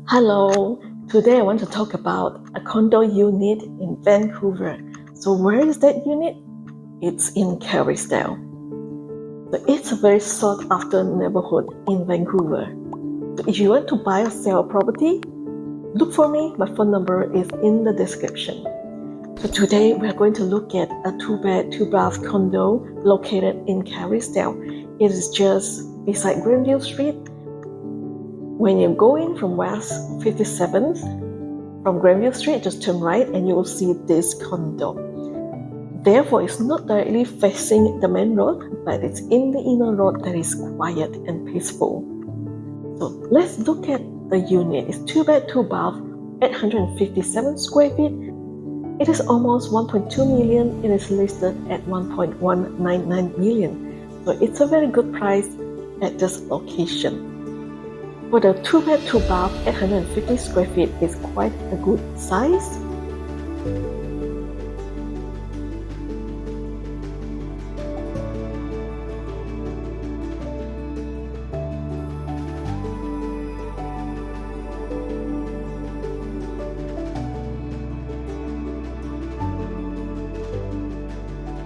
Hello, today I want to talk about a condo unit in Vancouver. So where is that unit? It's in Kerrisdale. So it's a very sought after neighborhood in Vancouver. So if you want to buy or sell a property, look for me. My phone number is in the description. So today we're going to look at a 2-bed, 2-bath condo located in Kerrisdale. It is just beside Granville Street. When you go in from West 57th, from Granville Street, just turn right and you will see this condo. Therefore, it's not directly facing the main road, but it's in the inner road that is quiet and peaceful. So let's look at the unit. It's 2-bed, 2-bath, 857 square feet. It is almost 1.2 million. It is listed at 1.199 million. So it's a very good price at this location. For the 2-bed, 2-bath, 850 square feet is quite a good size.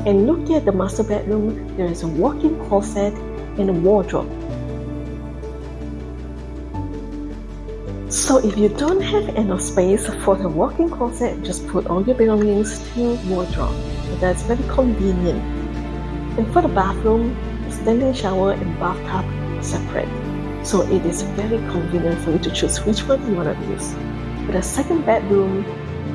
And look at the master bedroom. There is a walk-in closet and a wardrobe. So if you don't have enough space for the walk-in closet, just put all your belongings to wardrobe. So that's very convenient. And for the bathroom, standing shower and bathtub are separate. So it is very convenient for you to choose which one you want to use. For the second bedroom,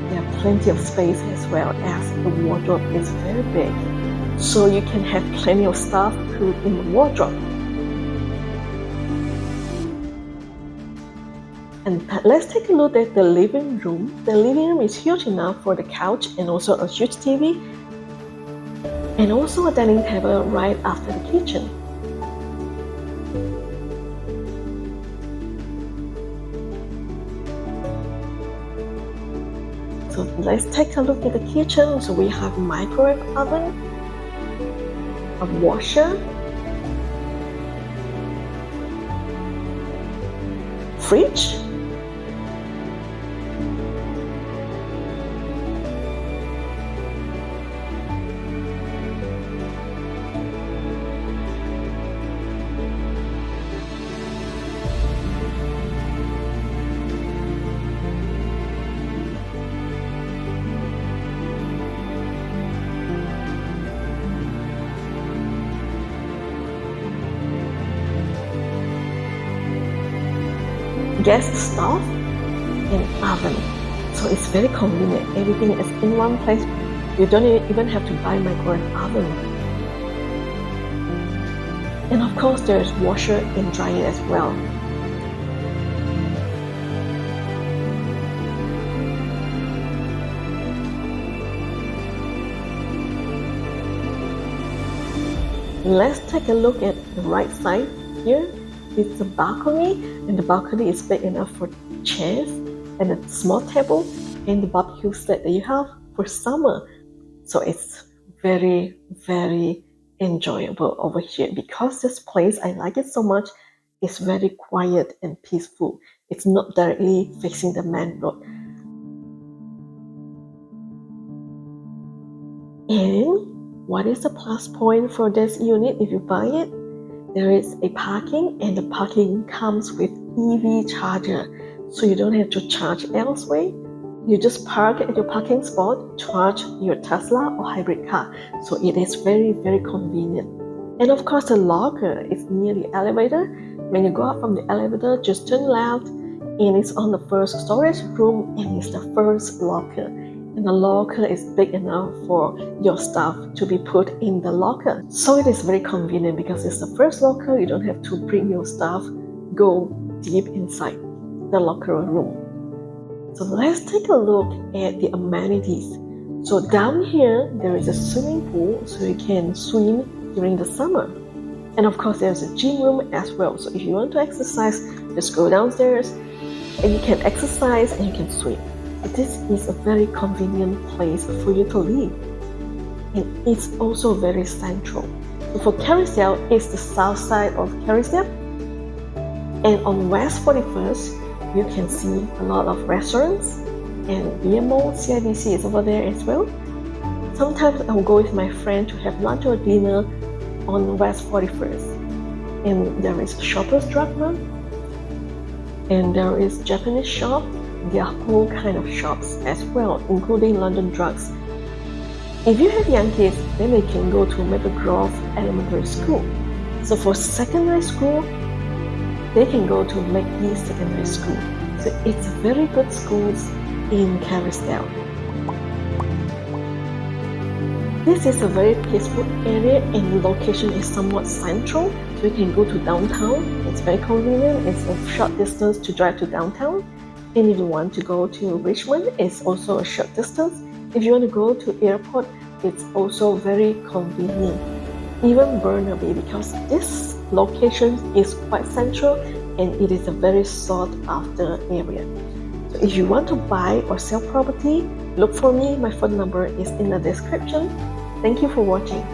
there are plenty of space as well as the wardrobe is very big. So you can have plenty of stuff put in the wardrobe. And let's take a look at the living room. The living room is huge enough for the couch and also a huge TV. And also a dining table right after the kitchen. So let's take a look at the kitchen. So we have a microwave oven, a washer, fridge, gas stove, and oven. So it's very convenient. Everything is in one place. You don't even have to buy microwave oven. And of course there's washer and dryer as well. Let's take a look at the right side here. It's a balcony, and the balcony is big enough for chairs and a small table and the barbecue set that you have for summer. So it's very, very enjoyable over here because this place, I like it so much. It's very quiet and peaceful. It's not directly facing the main road. And what is the plus point for this unit if you buy it? There is a parking, and the parking comes with EV charger. So you don't have to charge elsewhere. You just park at your parking spot, charge your Tesla or hybrid car. So it is very, very convenient. And of course the locker is near the elevator. When you go up from the elevator, just turn left and it's on the first storage room and it's the first locker. And the locker is big enough for your stuff to be put in the locker. So it is very convenient because it's the first locker. You don't have to bring your stuff, go deep inside the locker room. So let's take a look at the amenities. So down here, there is a swimming pool so you can swim during the summer. And of course, there's a gym room as well. So if you want to exercise, just go downstairs and you can exercise and you can swim. This is a very convenient place for you to live, and it's also very central. So for Kerrisdale, it's the south side of Kerrisdale, and on West 41st, you can see a lot of restaurants, and BMO, CIBC is over there as well. Sometimes I will go with my friend to have lunch or dinner on West 41st. And there is Shoppers Drug Mart, and there is Japanese shop. There are all kind of shops as well, including London Drugs. If you have young kids, then they can go to Maple Grove Elementary School. So for secondary school, they can go to Magee Secondary School. So it's very good schools in Kerrisdale. This is a very peaceful area, and the location is somewhat central, so you can go to downtown. It's very convenient. It's a short distance to drive to downtown. And if you want to go to Richmond, it's also a short distance. If you want to go to airport, it's also very convenient. Even Burnaby, because this location is quite central and it is a very sought after area. So if you want to buy or sell property, look for me. My phone number is in the description. Thank you for watching.